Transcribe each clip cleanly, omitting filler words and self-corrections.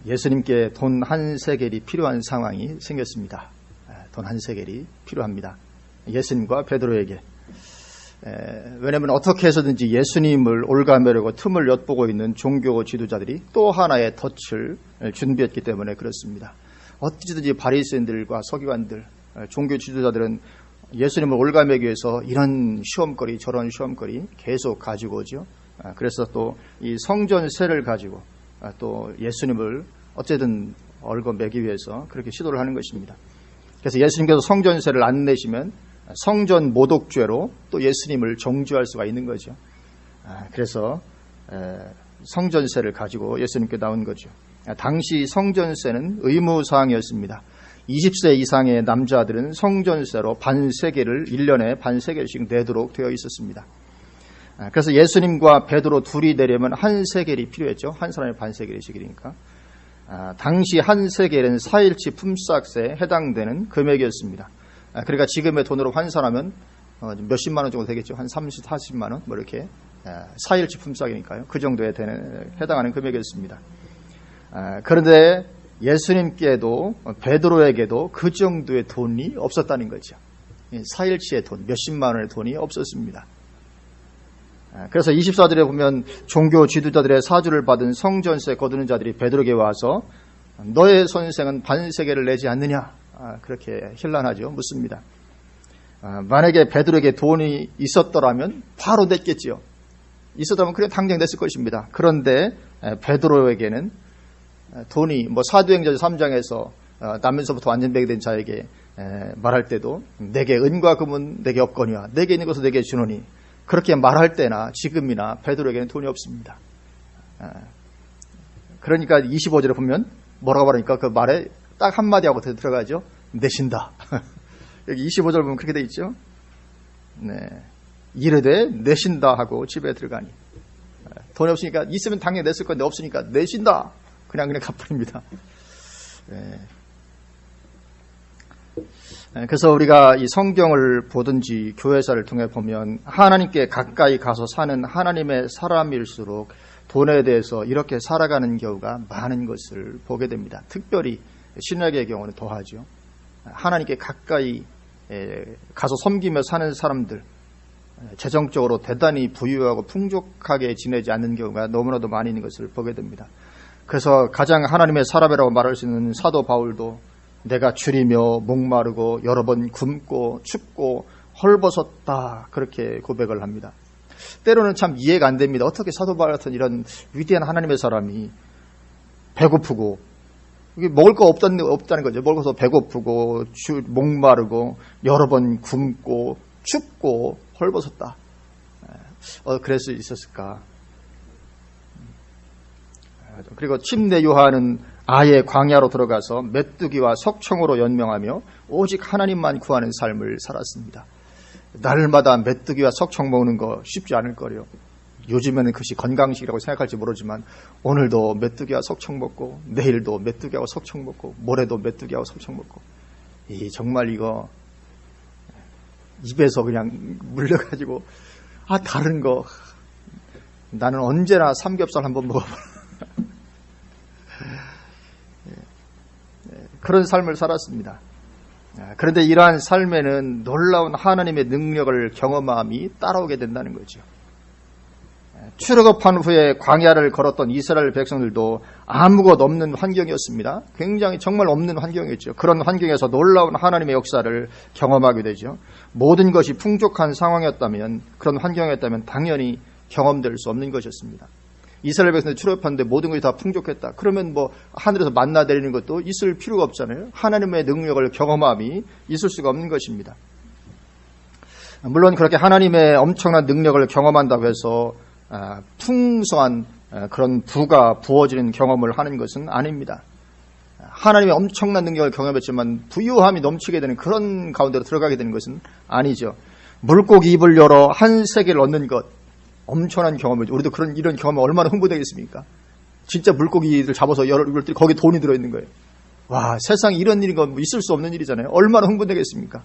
예수님께 돈 한 세겔이 필요한 상황이 생겼습니다. 돈 한 세겔이 필요합니다. 예수님과 베드로에게. 왜냐하면 어떻게 해서든지 예수님을 올가매려고 틈을 엿보고 있는 종교 지도자들이 또 하나의 덫을 준비했기 때문에 그렇습니다. 어찌든지 바리새인들과 서기관들, 종교 지도자들은 예수님을 올가매기 위해서 이런 시험거리 저런 시험거리 계속 가지고 오죠. 그래서 또 이 성전세를 가지고 또 예수님을 어쨌든 얽어매기 위해서 그렇게 시도를 하는 것입니다. 그래서 예수님께서 성전세를 안 내시면 성전 모독죄로 또 예수님을 정죄할 수가 있는 거죠. 그래서 성전세를 가지고 예수님께 나온 거죠. 당시 성전세는 의무사항이었습니다. 20세 이상의 남자들은 성전세로 반세겔을 1년에 반세겔씩 내도록 되어 있었습니다. 그래서 예수님과 베드로 둘이 내려면 한 세겔이 필요했죠. 한 사람이 반세겔씩이니까. 당시 한 세겔은 4일치 품삯에 해당되는 금액이었습니다. 그러니까 지금의 돈으로 환산하면 몇십만 원 정도 되겠죠. 한 30, 40만 원 뭐 이렇게 4일치 품삯이니까요. 그 정도에 해당하는 금액이었습니다. 그런데 예수님께도 베드로에게도 그 정도의 돈이 없었다는 거죠. 4일치의 돈, 몇십만 원의 돈이 없었습니다. 그래서 24절에 보면 종교 지도자들의 사주를 받은 성전세 거두는 자들이 베드로에게 와서 너의 선생은 반세겔을 내지 않느냐, 그렇게 힐난하죠. 묻습니다. 만약에 베드로에게 돈이 있었더라면 바로 냈겠지요. 있었다면 그냥 당장 냈을 것입니다. 그런데 베드로에게는 돈이 사도행전 3장에서 나면서부터 완전되게 된 자에게 말할 때도 내게 은과 금은 내게 없거니와 내게 있는 것을 내게 주노니, 그렇게 말할 때나 지금이나 베드로에게는 돈이 없습니다. 그러니까 25절에 보면 뭐라고 말하니까 그 말에 딱 한마디 하고 들어가죠. 내신다. 여기 25절 보면 그렇게 돼 있죠. 네. 이르되 내신다 하고 집에 들어가니. 돈이 없으니까, 있으면 당연히 냈을 건데 없으니까 내신다. 그냥 갚아버립니다. 네. 그래서 우리가 이 성경을 보든지 교회사를 통해 보면 하나님께 가까이 가서 사는 하나님의 사람일수록 돈에 대해서 이렇게 살아가는 경우가 많은 것을 보게 됩니다. 특별히 신약의 경우는 더하죠. 하나님께 가까이 가서 섬기며 사는 사람들, 재정적으로 대단히 부유하고 풍족하게 지내지 않는 경우가 너무나도 많이 있는 것을 보게 됩니다. 그래서 가장 하나님의 사람이라고 말할 수 있는 사도 바울도 내가 줄이며 목마르고 여러 번 굶고 춥고 헐벗었다, 그렇게 고백을 합니다. 때로는 참 이해가 안 됩니다. 어떻게 사도 바울 같은 이런 위대한 하나님의 사람이 배고프고, 이게 먹을 거 없다는 거죠. 먹어서 배고프고 목마르고 여러 번 굶고 춥고 헐벗었다. 그럴 수 있었을까? 그리고 침례 요한은 아예 광야로 들어가서 메뚜기와 석청으로 연명하며 오직 하나님만 구하는 삶을 살았습니다. 날마다 메뚜기와 석청 먹는 거 쉽지 않을 거예요. 요즘에는 그것이 건강식이라고 생각할지 모르지만 오늘도 메뚜기와 석청 먹고 내일도 메뚜기하고 석청 먹고 모레도 메뚜기하고 석청 먹고, 정말 이거 입에서 그냥 물려가지고 다른 거 나는 언제나 삼겹살 한번 먹어봐. 그런 삶을 살았습니다. 그런데 이러한 삶에는 놀라운 하나님의 능력을 경험함이 따라오게 된다는 거죠. 출애굽한 후에 광야를 걸었던 이스라엘 백성들도 아무것도 없는 환경이었습니다. 굉장히 정말 없는 환경이었죠. 그런 환경에서 놀라운 하나님의 역사를 경험하게 되죠. 모든 것이 풍족한 상황이었다면, 그런 환경이었다면 당연히 경험될 수 없는 것이었습니다. 이스라엘 백성들이 출애굽하는데 모든 것이 다 풍족했다. 그러면 하늘에서 만나 내리는 것도 있을 필요가 없잖아요. 하나님의 능력을 경험함이 있을 수가 없는 것입니다. 물론 그렇게 하나님의 엄청난 능력을 경험한다고 해서 풍성한 그런 부가 부어지는 경험을 하는 것은 아닙니다. 하나님의 엄청난 능력을 경험했지만 부유함이 넘치게 되는 그런 가운데로 들어가게 되는 것은 아니죠. 물고기 입을 열어 한 세겔을 얻는 것, 엄청난 경험이죠. 우리도 이런 경험에 얼마나 흥분되겠습니까? 진짜 물고기들 잡아서 열을 때 거기에 돈이 들어있는 거예요. 와, 세상에 이런 일이 있을 수 없는 일이잖아요. 얼마나 흥분되겠습니까?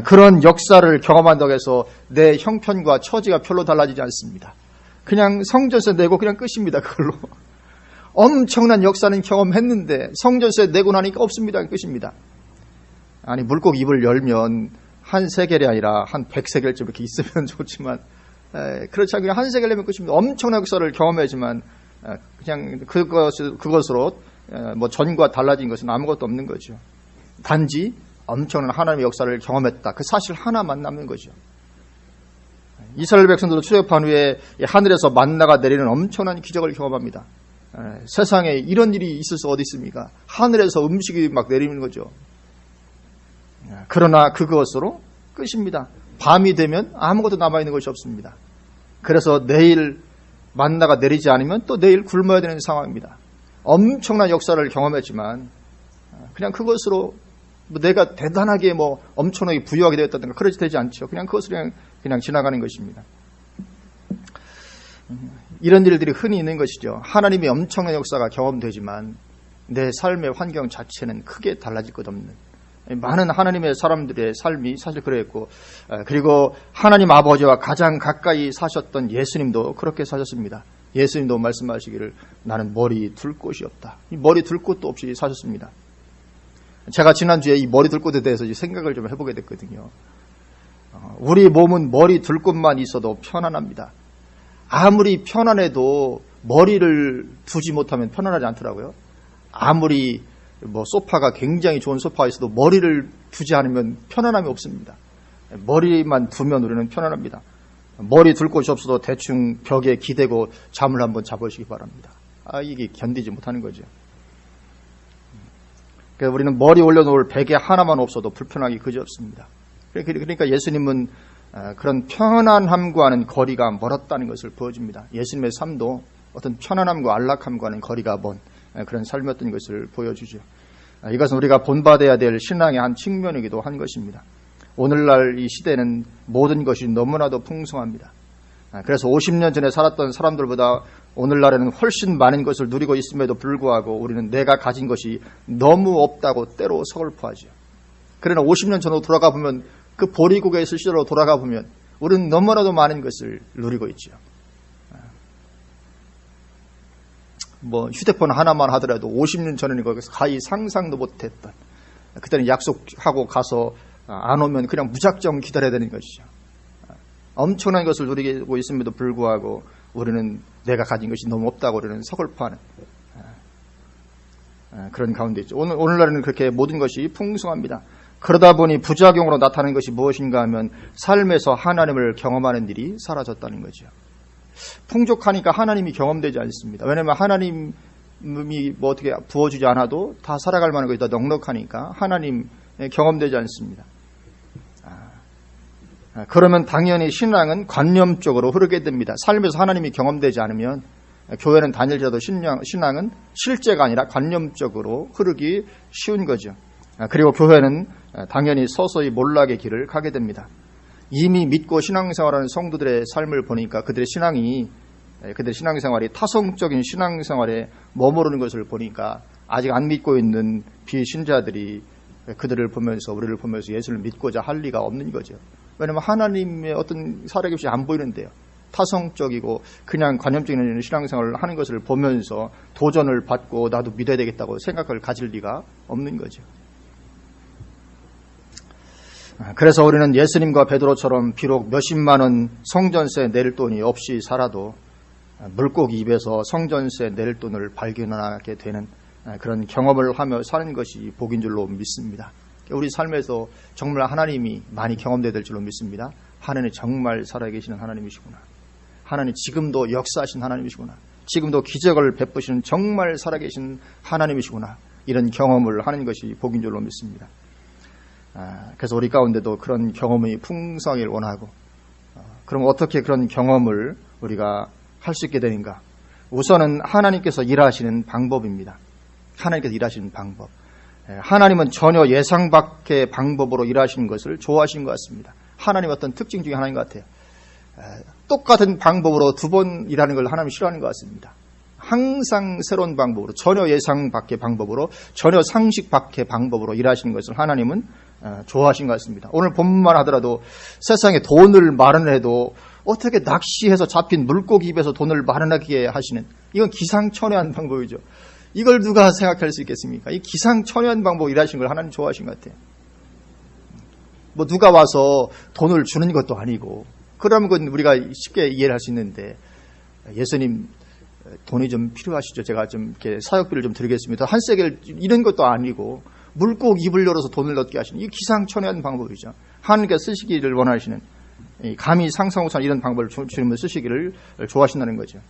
그런 역사를 경험한다고 해서 내 형편과 처지가 별로 달라지지 않습니다. 그냥 성전세 내고 그냥 끝입니다. 그걸로. 엄청난 역사는 경험했는데 성전세에 내고 나니까 없습니다. 그 뜻입니다. 아니, 물고기 입을 열면 한 세겔이 아니라 한 100세겔쯤 이렇게 있으면 좋지만, 그렇지 않고 그냥 한 세겔 내면 끝입니다. 엄청난 역사를 경험하지만, 그냥 그것으로 뭐 전과 달라진 것은 아무것도 없는 거죠. 단지 엄청난 하나님의 역사를 경험했다. 그 사실 하나만 남는 거죠. 이스라엘 백성들도 출애굽한 후에 하늘에서 만나가 내리는 엄청난 기적을 경험합니다. 세상에 이런 일이 있을 수 어디 있습니까? 하늘에서 음식이 막 내리는 거죠. 그러나 그것으로 끝입니다. 밤이 되면 아무것도 남아있는 것이 없습니다. 그래서 내일 만나가 내리지 않으면 또 내일 굶어야 되는 상황입니다. 엄청난 역사를 경험했지만 그냥 그것으로 내가 대단하게 엄청나게 부유하게 되었다든가 그러지 되지 않죠. 그냥 그것으로 그냥 지나가는 것입니다. 이런 일들이 흔히 있는 것이죠. 하나님의 엄청난 역사가 경험되지만 내 삶의 환경 자체는 크게 달라질 것 없는 많은 하나님의 사람들의 삶이 사실 그랬고, 그리고 하나님 아버지와 가장 가까이 사셨던 예수님도 그렇게 사셨습니다. 예수님도 말씀하시기를 나는 머리 둘 곳이 없다. 이 머리 둘 곳도 없이 사셨습니다. 제가 지난주에 이 머리 둘 곳에 대해서 생각을 좀 해보게 됐거든요. 우리 몸은 머리 둘 곳만 있어도 편안합니다. 아무리 편안해도 머리를 두지 못하면 편안하지 않더라고요. 아무리 소파가 굉장히 좋은 소파가 있어도 머리를 두지 않으면 편안함이 없습니다. 머리만 두면 우리는 편안합니다. 머리 둘 곳이 없어도 대충 벽에 기대고 잠을 한번 자보시기 바랍니다. 이게 견디지 못하는 거죠. 그래서 우리는 머리 올려놓을 베개 하나만 없어도 불편하기 그지없습니다. 그러니까 예수님은 그런 편안함과는 거리가 멀었다는 것을 보여줍니다. 예수님의 삶도 어떤 편안함과 안락함과는 거리가 먼 그런 삶이었던 것을 보여주죠. 이것은 우리가 본받아야 될 신앙의 한 측면이기도 한 것입니다. 오늘날 이 시대는 모든 것이 너무나도 풍성합니다. 그래서 50년 전에 살았던 사람들보다 오늘날에는 훨씬 많은 것을 누리고 있음에도 불구하고 우리는 내가 가진 것이 너무 없다고 때로 서글퍼하죠. 그러나 50년 전으로 돌아가 보면 그 보리고개 있을 시절로 돌아가 보면 우리는 너무나도 많은 것을 누리고 있죠. 휴대폰 하나만 하더라도 50년 전에는 거기서 가히 상상도 못했던, 그때는 약속하고 가서 안 오면 그냥 무작정 기다려야 되는 것이죠. 엄청난 것을 누리고 있음에도 불구하고 우리는 내가 가진 것이 너무 없다고 우리는 서글퍼하는 그런 가운데 있죠. 오늘날에는 그렇게 모든 것이 풍성합니다. 그러다 보니 부작용으로 나타나는 것이 무엇인가 하면 삶에서 하나님을 경험하는 일이 사라졌다는 거죠. 풍족하니까 하나님이 경험되지 않습니다. 왜냐하면 하나님이 어떻게 부어주지 않아도 다 살아갈 만한 것이 다 넉넉하니까 하나님 경험되지 않습니다. 그러면 당연히 신앙은 관념적으로 흐르게 됩니다. 삶에서 하나님이 경험되지 않으면 교회는 다닐지라도 신앙은 실제가 아니라 관념적으로 흐르기 쉬운 거죠. 그리고 교회는 당연히 서서히 몰락의 길을 가게 됩니다. 이미 믿고 신앙생활하는 성도들의 삶을 보니까 그들의 신앙생활이 타성적인 신앙생활에 머무르는 것을 보니까 아직 안 믿고 있는 비신자들이 그들을 보면서 우리를 보면서 예수를 믿고자 할 리가 없는 거죠. 왜냐하면 하나님의 어떤 살아계심이 안 보이는데요. 타성적이고 그냥 관념적인 신앙생활을 하는 것을 보면서 도전을 받고 나도 믿어야 되겠다고 생각을 가질 리가 없는 거죠. 그래서 우리는 예수님과 베드로처럼 비록 몇십만 원 성전세 낼 돈이 없이 살아도 물고기 입에서 성전세 낼 돈을 발견하게 되는 그런 경험을 하며 사는 것이 복인 줄로 믿습니다. 우리 삶에서 정말 하나님이 많이 경험되어야 될 줄로 믿습니다. 하나님이 정말 살아계시는 하나님이시구나. 하나님 지금도 역사하신 하나님이시구나. 지금도 기적을 베푸시는 정말 살아계신 하나님이시구나. 이런 경험을 하는 것이 복인 줄로 믿습니다. 그래서 우리 가운데도 그런 경험이 풍성하길 원하고, 그럼 어떻게 그런 경험을 우리가 할 수 있게 되는가? 우선은 하나님께서 일하시는 방법입니다. 하나님께서 일하시는 방법. 하나님은 전혀 예상 밖의 방법으로 일하시는 것을 좋아하시는 것 같습니다. 하나님의 어떤 특징 중에 하나인 것 같아요. 똑같은 방법으로 두 번 일하는 걸 하나님이 싫어하는 것 같습니다. 항상 새로운 방법으로, 전혀 예상 밖의 방법으로, 전혀 상식 밖의 방법으로 일하시는 것을 하나님은 좋아하신 것 같습니다. 오늘 본문만 하더라도 세상에 돈을 마련해도 어떻게 낚시해서 잡힌 물고기 입에서 돈을 마련하게 하시는, 이건 기상천외한 방법이죠. 이걸 누가 생각할 수 있겠습니까? 이 기상천외한 방법 일하신 걸 하나님 좋아하신 것 같아요. 뭐 누가 와서 돈을 주는 것도 아니고, 그러면 그건 우리가 쉽게 이해를 할 수 있는데, 예수님 돈이 좀 필요하시죠? 제가 좀 이렇게 사역비를 좀 드리겠습니다. 한 세겔 이런 것도 아니고, 물고기 입을 열어서 돈을 얻게 하시는, 이 기상천외한 방법이죠. 하나님께서 쓰시기를 원하시는, 감히 상상 못한 이런 방법을 주님은 쓰시기를 좋아하신다는 거죠.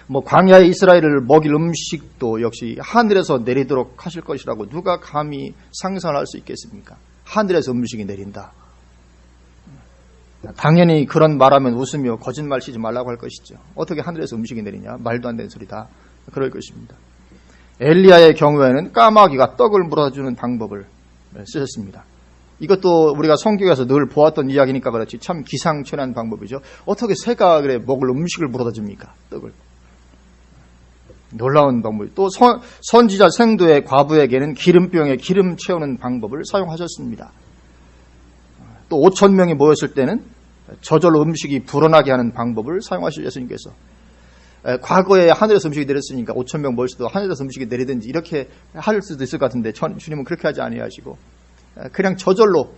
뭐 광야의 이스라엘을 먹일 음식도 역시 하늘에서 내리도록 하실 것이라고 누가 감히 상상을 할 수 있겠습니까? 하늘에서 음식이 내린다. 당연히 그런 말하면 웃으며 거짓말 치지 말라고 할 것이죠. 어떻게 하늘에서 음식이 내리냐? 말도 안 되는 소리다. 그럴 것입니다. 엘리야의 경우에는 까마귀가 떡을 물어주는 방법을 쓰셨습니다. 이것도 우리가 성경에서 늘 보았던 이야기니까 그렇지 참 기상천외한 방법이죠. 어떻게 새가 그래 먹을 음식을 물어다 줍니까? 떡을. 놀라운 방법. 또 선지자 생도의 과부에게는 기름병에 기름 채우는 방법을 사용하셨습니다. 또 5,000명이 모였을 때는 저절로 음식이 불어나게 하는 방법을 사용하실 예수님께서. 과거에 하늘에서 음식이 내렸으니까 5,000명 모일 수도 하늘에서 음식이 내리든지 이렇게 할 수도 있을 것 같은데 주님은 그렇게 하지 아니하시고 그냥 저절로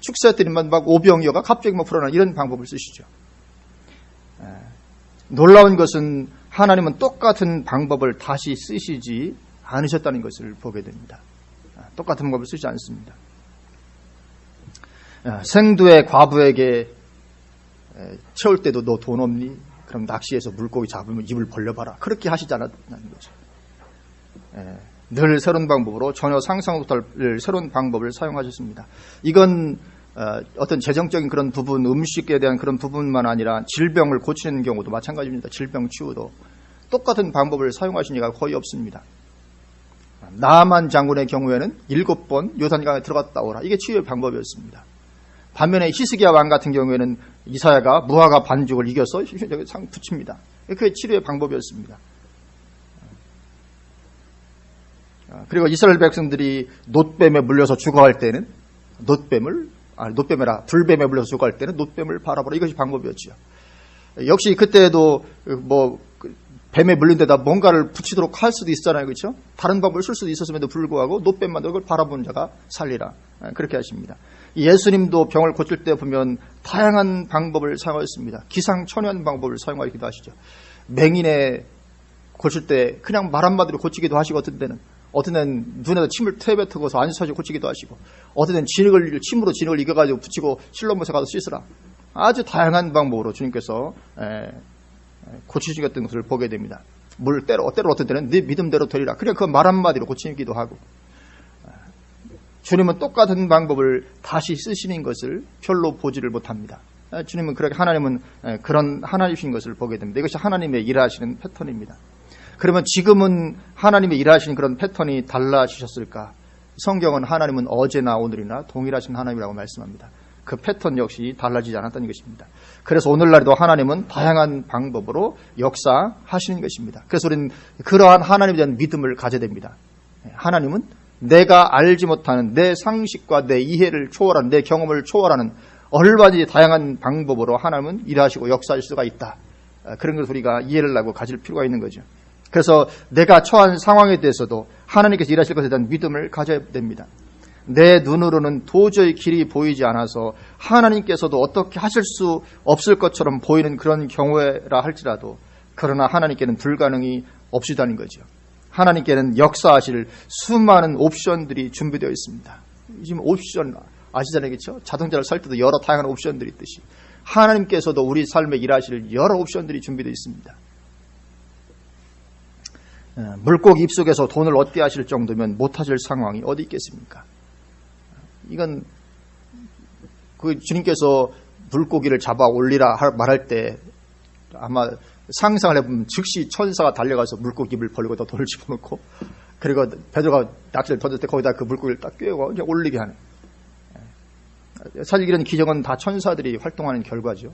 축사했더니만 막 오병이어가 갑자기 막 불어나는 이런 방법을 쓰시죠. 놀라운 것은 하나님은 똑같은 방법을 다시 쓰시지 않으셨다는 것을 보게 됩니다. 똑같은 방법을 쓰지 않습니다. 생두의 과부에게 채울 때도 너 돈 없니? 그럼 낚시해서 물고기 잡으면 입을 벌려봐라. 그렇게 하시지 않았다는 거죠. 늘 새로운 방법으로 전혀 상상 못할 새로운 방법을 사용하셨습니다. 이건 어떤 재정적인 그런 부분, 음식에 대한 그런 부분만 아니라 질병을 고치는 경우도 마찬가지입니다. 질병 치유도 똑같은 방법을 사용하신 이가 거의 없습니다. 나아만 장군의 경우에는 7번 요단강에 들어갔다 오라. 이게 치유의 방법이었습니다. 반면에 히스기야 왕 같은 경우에는 이사야가 무화과 반죽을 이겨서 상 붙입니다. 그게 치료의 방법이었습니다. 그리고 이스라엘 백성들이 노뱀에 물려서 죽어갈 때는 불뱀에 물려서 죽어갈 때는 노뱀을 바라보라. 이것이 방법이었죠. 역시 그때도 뱀에 물린 데다 뭔가를 붙이도록 할 수도 있잖아요. 그렇죠? 다른 방법을 쓸 수도 있었음에도 불구하고 노뱀만 그걸 바라보는 자가 살리라. 그렇게 하십니다. 예수님도 병을 고칠 때 보면 다양한 방법을 사용하셨습니다. 기상천외한 방법을 사용하기도 하시죠. 맹인에 고칠 때 그냥 말 한마디로 고치기도 하시고 어떤 데는 눈에다 침을 태뱉어서 안수하시고 고치기도 하시고 어떤 데는 침으로 진흙을 이겨가지고 붙이고 실로못에 가서 씻으라. 아주 다양한 방법으로 주님께서 고치시겠다는 것을 보게 됩니다. 때로 어떤 때는 네 믿음대로 되리라. 그냥 그 말 한마디로 고치기도 하고 주님은 똑같은 방법을 다시 쓰시는 것을 별로 보지를 못합니다. 주님은 그렇게 하나님은 그런 하나님이신 것을 보게 됩니다. 이것이 하나님의 일하시는 패턴입니다. 그러면 지금은 하나님의 일하시는 그런 패턴이 달라지셨을까? 성경은 하나님은 어제나 오늘이나 동일하신 하나님이라고 말씀합니다. 그 패턴 역시 달라지지 않았다는 것입니다. 그래서 오늘날에도 하나님은 다양한 방법으로 역사하시는 것입니다. 그래서 우리는 그러한 하나님에 대한 믿음을 가져야 됩니다. 하나님은 내가 알지 못하는 내 상식과 내 이해를 초월하는 내 경험을 초월하는 얼마든지 다양한 방법으로 하나님은 일하시고 역사할 수가 있다. 그런 것을 우리가 이해를 하고 가질 필요가 있는 거죠. 그래서 내가 처한 상황에 대해서도 하나님께서 일하실 것에 대한 믿음을 가져야 됩니다. 내 눈으로는 도저히 길이 보이지 않아서 하나님께서도 어떻게 하실 수 없을 것처럼 보이는 그런 경우라 할지라도 그러나 하나님께는 불가능이 없으다는 거죠. 하나님께는 역사하실 수많은 옵션들이 준비되어 있습니다. 지금 옵션 아시잖아요. 그렇죠? 자동차를 살 때도 여러 다양한 옵션들이 있듯이 하나님께서도 우리 삶에 일하실 여러 옵션들이 준비되어 있습니다. 물고기 입속에서 돈을 얻게 하실 정도면 못하실 상황이 어디 있겠습니까? 이건 주님께서 물고기를 잡아 올리라 말할 때 아마 상상을 해보면 즉시 천사가 달려가서 물고기 입을 벌리고 더 돈을 집어넣고 그리고 베드로가 낚시를 던질 때 거기다 그 물고기를 딱 꿰고 그냥 올리게 하는. 사실 이런 기적은 다 천사들이 활동하는 결과죠.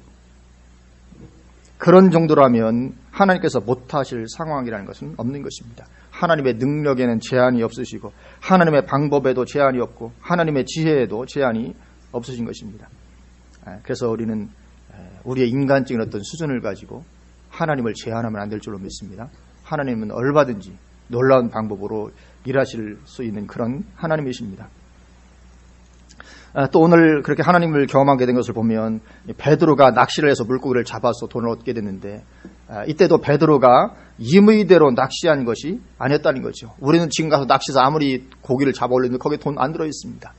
그런 정도라면 하나님께서 못하실 상황이라는 것은 없는 것입니다. 하나님의 능력에는 제한이 없으시고 하나님의 방법에도 제한이 없고 하나님의 지혜에도 제한이 없으신 것입니다. 그래서 우리는 우리의 인간적인 어떤 수준을 가지고 하나님을 제한하면 안 될 줄로 믿습니다. 하나님은 얼마든지 놀라운 방법으로 일하실 수 있는 그런 하나님이십니다. 또 오늘 그렇게 하나님을 경험하게 된 것을 보면 베드로가 낚시를 해서 물고기를 잡아서 돈을 얻게 됐는데 이때도 베드로가 임의대로 낚시한 것이 아니었다는 거죠. 우리는 지금 가서 낚시해서 아무리 고기를 잡아 올리는데 거기에 돈 안 들어있습니다.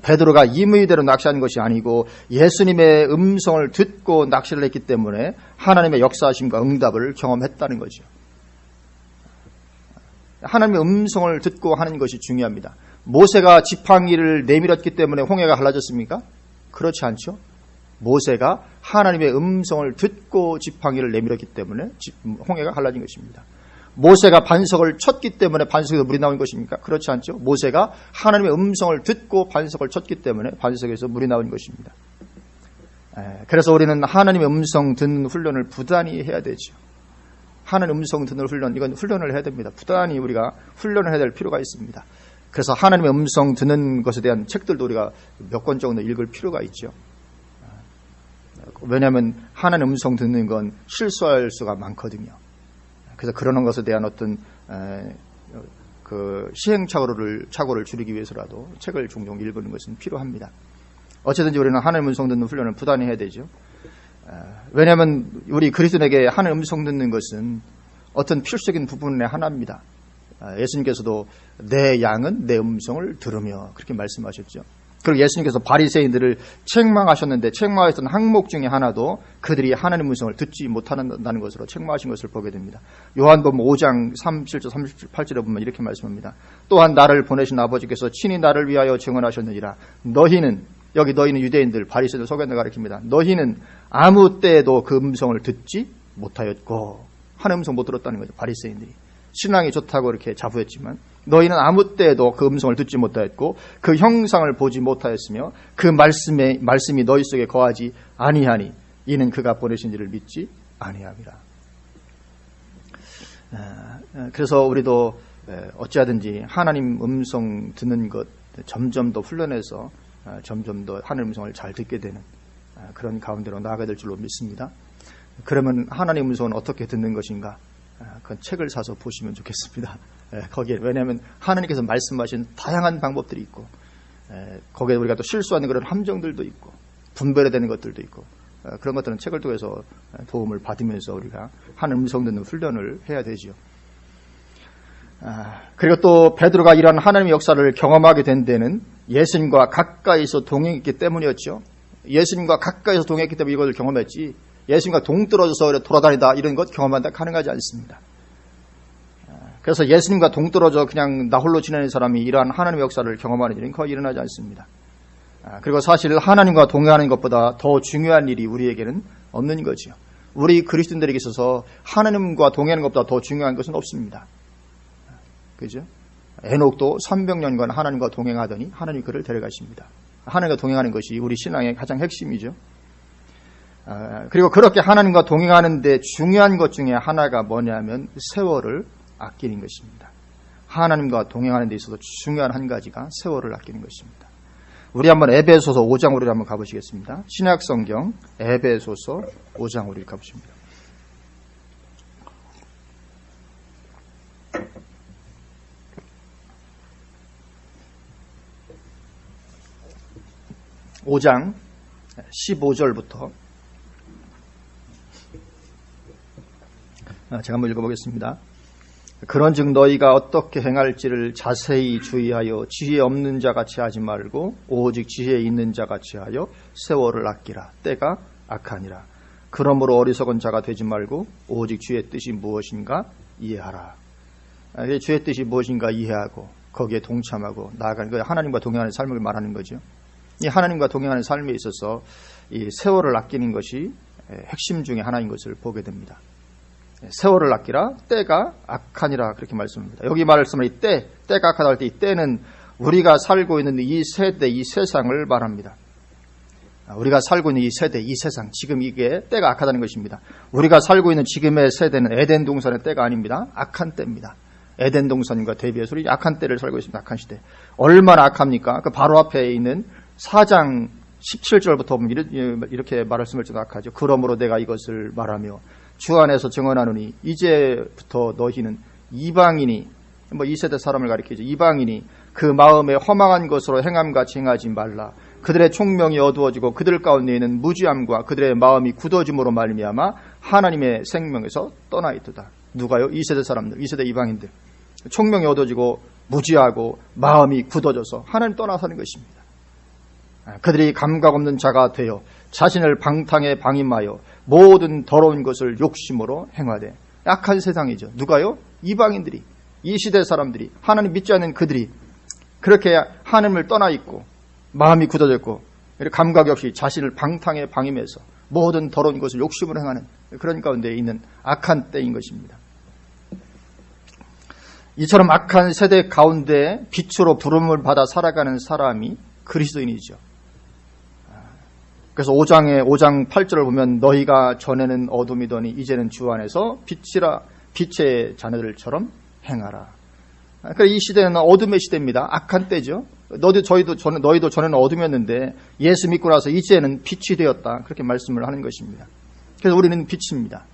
베드로가 임의대로 낚시하는 것이 아니고 예수님의 음성을 듣고 낚시를 했기 때문에 하나님의 역사하심과 응답을 경험했다는 거죠. 하나님의 음성을 듣고 하는 것이 중요합니다. 모세가 지팡이를 내밀었기 때문에 홍해가 갈라졌습니까? 그렇지 않죠. 모세가 하나님의 음성을 듣고 지팡이를 내밀었기 때문에 홍해가 갈라진 것입니다. 모세가 반석을 쳤기 때문에 반석에서 물이 나온 것입니까? 그렇지 않죠. 모세가 하나님의 음성을 듣고 반석을 쳤기 때문에 반석에서 물이 나온 것입니다. 그래서 우리는 하나님의 음성 듣는 훈련을 부단히 해야 되죠. 하나님 음성 듣는 훈련, 이건 훈련을 해야 됩니다. 부단히 우리가 훈련을 해야 될 필요가 있습니다. 그래서 하나님의 음성 듣는 것에 대한 책들도 우리가 몇 권 정도 읽을 필요가 있죠. 왜냐하면 하나님 음성 듣는 건 실수할 수가 많거든요. 그래서 그러는 것에 대한 어떤 그 시행착오를 줄이기 위해서라도 책을 종종 읽는 것은 필요합니다. 어쨌든지 우리는 하나님 음성 듣는 훈련을 부단히 해야 되죠. 왜냐하면 우리 그리스도인에게 하나님 음성 듣는 것은 어떤 필수적인 부분의 하나입니다. 예수님께서도 내 양은 내 음성을 들으며 그렇게 말씀하셨죠. 그리고 예수님께서 바리새인들을 책망하셨는데 책망하셨던 항목 중에 하나도 그들이 하나님 음성을 듣지 못한다는 것으로 책망하신 것을 보게 됩니다. 요한복음 5장 37절 38절에 보면 이렇게 말씀합니다. 또한 나를 보내신 아버지께서 친히 나를 위하여 증언하셨느니라. 너희는, 여기 너희는 유대인들, 바리새인들 속에서 가리킵니다. 너희는 아무 때에도 그 음성을 듣지 못하였고, 하나님 음성 못 들었다는 거죠. 바리새인들이 신앙이 좋다고 이렇게 자부했지만 너희는 아무 때에도 그 음성을 듣지 못하였고 그 형상을 보지 못하였으며 그 말씀이 너희 속에 거하지 아니하니 이는 그가 보내신 이를 믿지 아니함이라. 그래서 우리도 어찌하든지 하나님 음성 듣는 것 점점 더 훈련해서 점점 더 하나님 음성을 잘 듣게 되는 그런 가운데로 나아가야 될 줄로 믿습니다. 그러면 하나님 음성은 어떻게 듣는 것인가? 그 책을 사서 보시면 좋겠습니다. 거기에, 왜냐하면 하나님께서 말씀하신 다양한 방법들이 있고 거기에 우리가 또 실수하는 그런 함정들도 있고 분별해야 되는 것들도 있고 그런 것들은 책을 통해서 도움을 받으면서 우리가 하나님 음성 듣는 훈련을 해야 되죠. 그리고 또 베드로가 이러한 하나님의 역사를 경험하게 된 데는 예수님과 가까이서 동행했기 때문이었죠. 예수님과 가까이서 동행했기 때문에 이것을 경험했지 예수님과 동떨어져서 돌아다니다 이런 것 경험한다 가능하지 않습니다. 그래서 예수님과 동떨어져 그냥 나 홀로 지내는 사람이 이러한 하나님의 역사를 경험하는 일은 거의 일어나지 않습니다. 그리고 사실 하나님과 동행하는 것보다 더 중요한 일이 우리에게는 없는 거죠. 우리 그리스도인들에게 있어서 하나님과 동행하는 것보다 더 중요한 것은 없습니다. 그죠? 에녹도 300년간 하나님과 동행하더니 하나님이 그를 데려가십니다. 하나님과 동행하는 것이 우리 신앙의 가장 핵심이죠. 그리고 그렇게 하나님과 동행하는데 중요한 것 중에 하나가 뭐냐면 세월을 아끼는 것입니다. 하나님과 동행하는 데 있어서 중요한 한 가지가 세월을 아끼는 것입니다. 우리 한번 에베소서 5장으로 한번 가보시겠습니다. 신약 성경 에베소서 5장으로 가보십니다. (5장) 15절부터 제가 한번 읽어보겠습니다. 그런즉 너희가 어떻게 행할지를 자세히 주의하여 지혜 없는 자같이 하지 말고 오직 지혜 있는 자같이 하여 세월을 아끼라. 때가 악하니라. 그러므로 어리석은 자가 되지 말고 오직 주의 뜻이 무엇인가 이해하라. 주의 뜻이 무엇인가 이해하고 거기에 동참하고 나아가는 거예요. 하나님과 동행하는 삶을 말하는 거죠. 이 하나님과 동행하는 삶에 있어서 이 세월을 아끼는 것이 핵심 중에 하나인 것을 보게 됩니다. 세월을 아끼라. 때가 악하니라. 그렇게 말씀합니다. 여기 말씀을 때가 악하다 할 때 이 때는 우리가 살고 있는 이 세대, 이 세상을 말합니다. 우리가 살고 있는 이 세대, 이 세상, 지금 이게 때가 악하다는 것입니다. 우리가 살고 있는 지금의 세대는 에덴 동산의 때가 아닙니다. 악한 때입니다. 에덴 동산과 대비해서 우리 악한 때를 살고 있습니다. 악한 시대. 얼마나 악합니까? 그 바로 앞에 있는 4장 17절부터 보면 이렇게 말씀을 정확하죠. 그러므로 내가 이것을 말하며 주 안에서 증언하노니 이제부터 너희는 이방인이, 뭐 2세대 사람을 가리키죠. 이방인이 그 마음에 허망한 것으로 행함같이 행하지 말라. 그들의 총명이 어두워지고 그들 가운데 있는 무지함과 그들의 마음이 굳어짐으로 말미암아 하나님의 생명에서 떠나 있도다. 누가요? 2세대 사람들, 2세대 이방인들. 총명이 어두워지고 무지하고 마음이 굳어져서 하나님 떠나 사는 것입니다. 그들이 감각 없는 자가 되어 자신을 방탕에 방임하여 모든 더러운 것을 욕심으로 행하되. 약한 세상이죠. 누가요? 이방인들이, 이 시대 사람들이, 하나님 믿지 않는 그들이 그렇게 하나님을 떠나 있고 마음이 굳어졌고 감각이 없이 자신을 방탕에 방임해서 모든 더러운 것을 욕심으로 행하는 그런 가운데 있는 악한 때인 것입니다. 이처럼 악한 세대 가운데 빛으로 부름을 받아 살아가는 사람이 그리스도인이죠. 그래서 5장 8절을 보면 너희가 전에는 어둠이더니 이제는 주 안에서 빛이라, 빛의 자녀들처럼 행하라. 그러니까 이 시대는 어둠의 시대입니다. 악한 때죠. 너희도 전에는 어둠이었는데 예수 믿고 나서 이제는 빛이 되었다. 그렇게 말씀을 하는 것입니다. 그래서 우리는 빛입니다.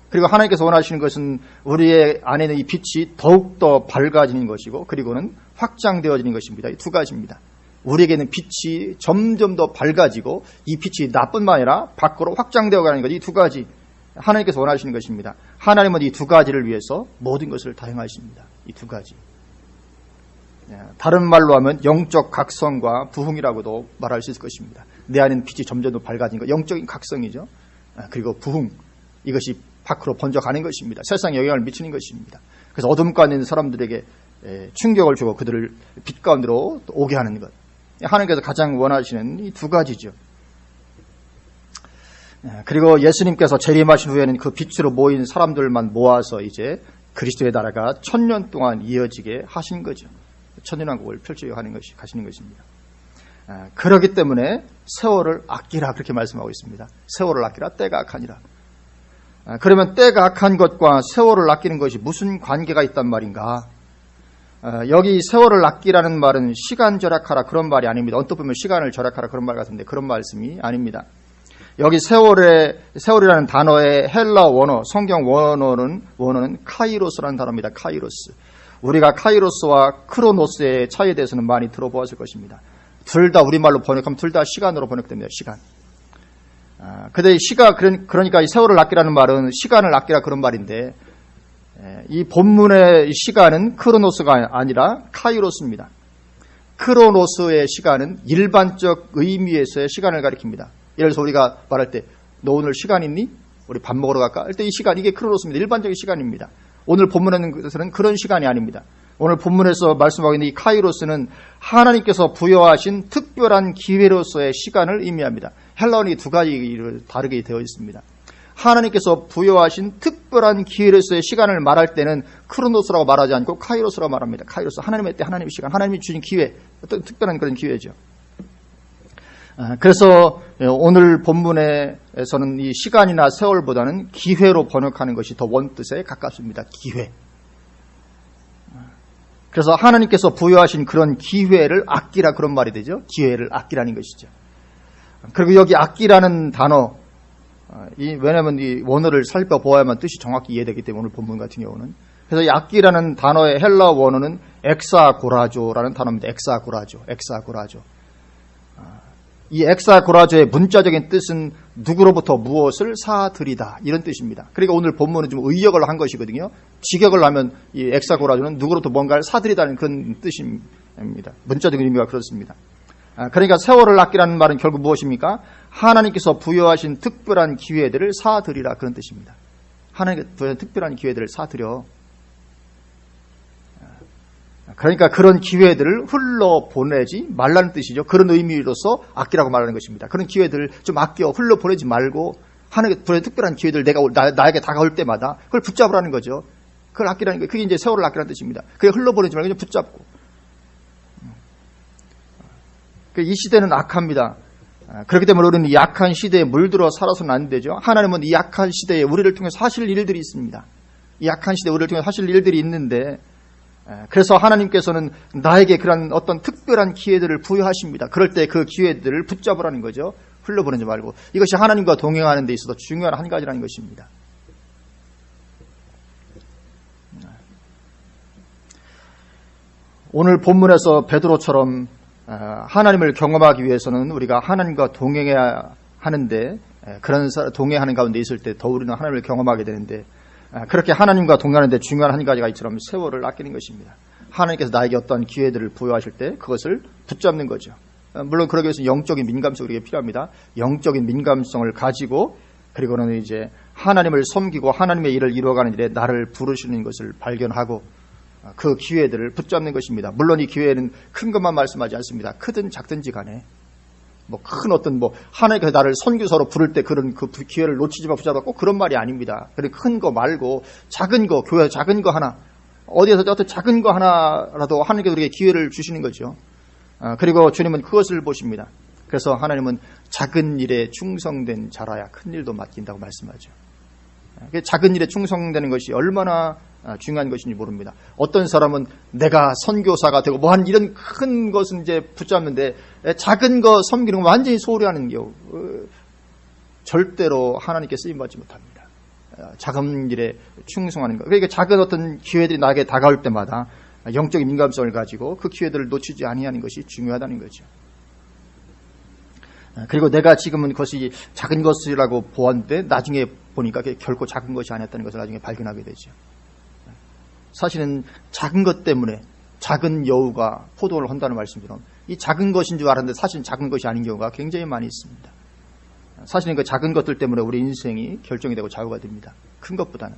그리고 하나님께서 원하시는 것은 우리의 안에 있는 이 빛이 더욱더 밝아지는 것이고 그리고는 확장되어지는 것입니다. 이 두 가지입니다. 우리에게는 빛이 점점 더 밝아지고 이 빛이 나뿐만 아니라 밖으로 확장되어 가는 것, 이 두 가지 하나님께서 원하시는 것입니다. 하나님은 이 두 가지를 위해서 모든 것을 다 행하십니다. 이 두 가지. 다른 말로 하면 영적 각성과 부흥이라고도 말할 수 있을 것입니다. 내 안에는 빛이 점점 더 밝아지는 것, 영적인 각성이죠. 그리고 부흥, 이것이 밖으로 번져가는 것입니다. 세상에 영향을 미치는 것입니다. 그래서 어둠 가운데 있는 사람들에게 충격을 주고 그들을 빛 가운데로 오게 하는 것. 하나님께서 가장 원하시는 이 두 가지죠. 그리고 예수님께서 재림하신 후에는 그 빛으로 모인 사람들만 모아서 이제 그리스도의 나라가 1000년 동안 이어지게 하신 거죠. 천년왕국을 펼쳐가는 것이 가시는 것입니다. 그렇기 때문에 세월을 아끼라 그렇게 말씀하고 있습니다. 세월을 아끼라 때가 악하니라. 그러면 때가 악한 것과 세월을 아끼는 것이 무슨 관계가 있단 말인가? 여기 세월을 아끼라는 말은 시간 절약하라 그런 말이 아닙니다. 언뜻 보면 시간을 절약하라 그런 말 같은데 그런 말씀이 아닙니다. 여기 세월이라는 단어의 헬라 원어, 성경 원어는 카이로스라는 단어입니다. 카이로스. 우리가 카이로스와 크로노스의 차이에 대해서는 많이 들어보았을 것입니다. 둘 다 우리말로 번역하면 둘 다 시간으로 번역됩니다. 시간. 근데 그러니까 이 세월을 아끼라는 말은 시간을 아끼라 그런 말인데 이 본문의 시간은 크로노스가 아니라 카이로스입니다. 크로노스의 시간은 일반적 의미에서의 시간을 가리킵니다. 예를 들어서 우리가 말할 때 너 오늘 시간 있니? 우리 밥 먹으러 갈까? 할 때 이 시간, 이게 크로노스입니다. 일반적인 시간입니다. 오늘 본문에서는 그런 시간이 아닙니다. 오늘 본문에서 말씀하고 있는 이 카이로스는 하나님께서 부여하신 특별한 기회로서의 시간을 의미합니다. 헬라어는 두 가지로 다르게 되어 있습니다. 하나님께서 부여하신 특별한 기회로서의 시간을 말할 때는 크로노스라고 말하지 않고 카이로스라고 말합니다. 카이로스, 하나님의 때, 하나님의 시간, 하나님이 주신 기회, 어떤 특별한 그런 기회죠. 그래서 오늘 본문에서는 이 시간이나 세월보다는 기회로 번역하는 것이 더 원뜻에 가깝습니다. 기회. 그래서 하나님께서 부여하신 그런 기회를 아끼라 그런 말이 되죠. 기회를 아끼라는 것이죠. 그리고 여기 아끼라는 단어, 왜냐하면 이 원어를 살펴보아야만 뜻이 정확히 이해되기 때문에 오늘 본문 같은 경우는. 그래서 이 아끼라는 단어의 헬라 원어는 엑사고라조라는 단어입니다. 엑사고라조. 이 엑사고라조의 문자적인 뜻은 누구로부터 무엇을 사들이다 이런 뜻입니다. 그러니까 오늘 본문은 좀 의역을 한 것이거든요. 직역을 하면 이 엑사고라조는 누구로부터 뭔가를 사들이다는 그런 뜻입니다. 문자적인 의미가 그렇습니다. 그러니까 세월을 아끼라는 말은 결국 무엇입니까? 하나님께서 부여하신 특별한 기회들을 사들이라 그런 뜻입니다. 하나님께서 부여하신 특별한 기회들을 사들여. 그러니까 그런 기회들을 흘러보내지 말라는 뜻이죠. 그런 의미로서 아끼라고 말하는 것입니다. 그런 기회들을 좀 아껴 흘러보내지 말고 하나님께 부여하신 특별한 기회들 나에게 다가올 때마다 그걸 붙잡으라는 거죠. 그걸 아끼라는 게 그게 이제 세월을 아끼라는 뜻입니다. 그게 흘러보내지 말고 그냥 붙잡고. 이 시대는 악합니다. 그렇기 때문에 우리는 이 약한 시대에 물들어 살아서는 안 되죠. 하나님은 이 약한 시대에 우리를 통해서 하실 일들이 있습니다. 이 약한 시대에 우리를 통해서 하실 일들이 있는데 그래서 하나님께서는 나에게 그런 어떤 특별한 기회들을 부여하십니다. 그럴 때 그 기회들을 붙잡으라는 거죠. 흘려보내지 말고. 이것이 하나님과 동행하는 데 있어서 중요한 한 가지라는 것입니다. 오늘 본문에서 베드로처럼 하나님을 경험하기 위해서는 우리가 하나님과 동행해야 하는데, 그런 동행하는 가운데 있을 때 더 우리는 하나님을 경험하게 되는데, 그렇게 하나님과 동행하는 데 중요한 한 가지가 이처럼 세월을 아끼는 것입니다. 하나님께서 나에게 어떤 기회들을 부여하실 때 그것을 붙잡는 거죠. 물론 그러기 위해서 영적인 민감성이 우리에게 필요합니다. 영적인 민감성을 가지고, 그리고는 이제 하나님을 섬기고 하나님의 일을 이루어가는 일에 나를 부르시는 것을 발견하고 그 기회들을 붙잡는 것입니다. 물론 이 기회는 큰 것만 말씀하지 않습니다. 크든 작든지 간에 큰 어떤 하나님께서 나를 선교사로 부를 때 그런 그 기회를 놓치지 마 붙잡아, 꼭 그런 말이 아닙니다. 큰 거 말고 작은 거, 교회 작은 거 하나, 어디에서 어떤 작은 거 하나라도 하나님께서 우리에게 기회를 주시는 거죠. 그리고 주님은 그것을 보십니다. 그래서 하나님은 작은 일에 충성된 자라야 큰 일도 맡긴다고 말씀하죠. 작은 일에 충성되는 것이 얼마나 중요한 것인지 모릅니다. 어떤 사람은 내가 선교사가 되고 한 이런 큰 것은 이제 붙잡는데 작은 거 섬기는 건 완전히 소홀히 하는 경우, 절대로 하나님께 쓰임받지 못합니다. 작은 일에 충성하는 것. 그러니까 작은 어떤 기회들이 나에게 다가올 때마다 영적인 민감성을 가지고 그 기회들을 놓치지 아니하는 것이 중요하다는 거죠. 그리고 내가 지금은 그것이 작은 것이라고 보았는데 나중에 보니까 그게 결코 작은 것이 아니었다는 것을 나중에 발견하게 되죠. 사실은 작은 것 때문에 작은 여우가 포도를 헌다는 말씀처럼 이 작은 것인 줄 알았는데 사실은 작은 것이 아닌 경우가 굉장히 많이 있습니다. 사실은 그 작은 것들 때문에 우리 인생이 결정이 되고 좌우가 됩니다. 큰 것보다는.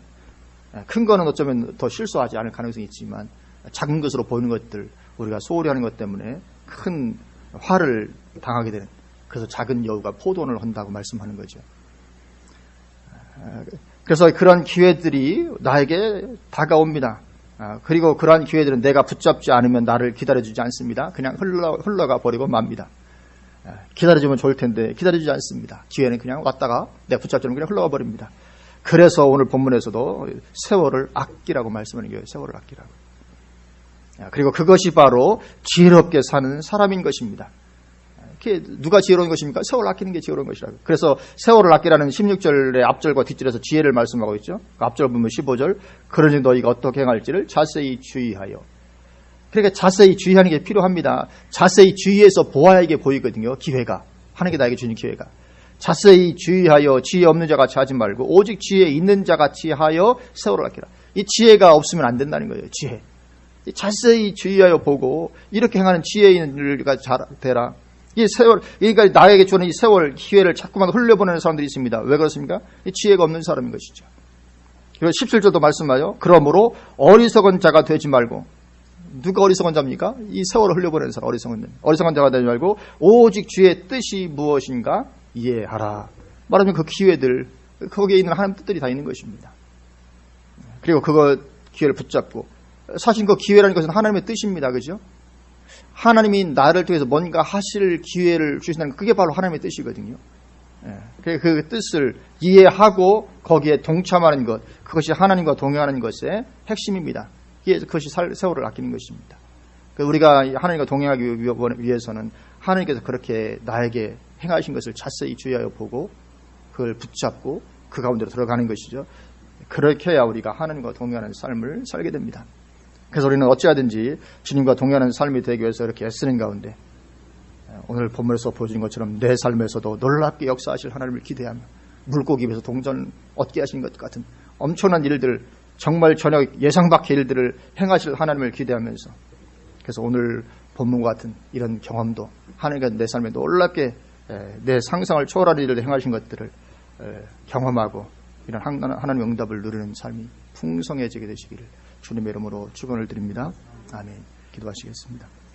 큰 거는 어쩌면 더 실수하지 않을 가능성이 있지만 작은 것으로 보이는 것들, 우리가 소홀히 하는 것 때문에 큰 화를 당하게 되는, 그래서 작은 여우가 포도원을 헌다고 말씀하는 거죠. 그래서 그런 기회들이 나에게 다가옵니다. 그리고 그러한 기회들은 내가 붙잡지 않으면 나를 기다려주지 않습니다. 그냥 흘러가 버리고 맙니다. 기다려주면 좋을 텐데 기다려주지 않습니다. 기회는 그냥 왔다가 내가 붙잡지 않으면 그냥 흘러가 버립니다. 그래서 오늘 본문에서도 세월을 아끼라고 말씀하는 거예요. 세월을 아끼라고. 그리고 그것이 바로 지혜롭게 사는 사람인 것입니다. 누가 지혜로운 것입니까? 세월을 아끼는 게 지혜로운 것이라고. 그래서 세월을 아끼라는 16절의 앞절과 뒷절에서 지혜를 말씀하고 있죠. 그 앞절 보면 15절, 그러니 너희가 어떻게 행할지를 자세히 주의하여. 그러니까 자세히 주의하는 게 필요합니다. 자세히 주의해서 보아야 이게 보이거든요. 기회가. 하나님께 나에게 주는 기회가. 자세히 주의하여 지혜 없는 자같이 하지 말고 오직 지혜 있는 자같이 하여 세월을 아끼라. 이 지혜가 없으면 안 된다는 거예요. 지혜. 자세히 주의하여 보고 이렇게 행하는 지혜인들가 되라. 이 세월, 그러니까 나에게 주는 이 세월 기회를 자꾸만 흘려보내는 사람들이 있습니다. 왜 그렇습니까? 이 지혜가 없는 사람인 것이죠. 그리고 17절도 말씀하여 그러므로 어리석은 자가 되지 말고, 누가 어리석은 자입니까? 이 세월을 흘려보내는 사람, 어리석은 자가 되지 말고 오직 주의 뜻이 무엇인가 이해하라. 말하면 그 기회들, 거기에 있는 하나님 뜻들이 다 있는 것입니다. 그리고 그거 기회를 붙잡고, 사실 그 기회라는 것은 하나님의 뜻입니다. 그죠? 하나님이 나를 통해서 뭔가 하실 기회를 주신다는 것, 그게 바로 하나님의 뜻이거든요. 그 뜻을 이해하고 거기에 동참하는 것, 그것이 하나님과 동행하는 것의 핵심입니다. 그것이 세월을 아끼는 것입니다. 우리가 하나님과 동행하기 위해서는 하나님께서 그렇게 나에게 행하신 것을 자세히 주의하여 보고 그걸 붙잡고 그 가운데로 들어가는 것이죠. 그렇게 해야 우리가 하나님과 동행하는 삶을 살게 됩니다. 그래서 우리는 어찌하든지 주님과 동행하는 삶이 되기 위해서 이렇게 애쓰는 가운데 오늘 본문에서 보여주는 것처럼 내 삶에서도 놀랍게 역사하실 하나님을 기대하며 물고기 입에서 동전 얻게 하신 것 같은 엄청난 일들, 정말 전혀 예상 밖의 일들을 행하실 하나님을 기대하면서, 그래서 오늘 본문과 같은 이런 경험도 하나님께서 내 삶에 놀랍게 내 상상을 초월하는 일을 행하신 것들을 경험하고 이런 하나님의 응답을 누리는 삶이 풍성해지게 되시기를 주님의 이름으로 축원을 드립니다. 아멘. 기도하시겠습니다.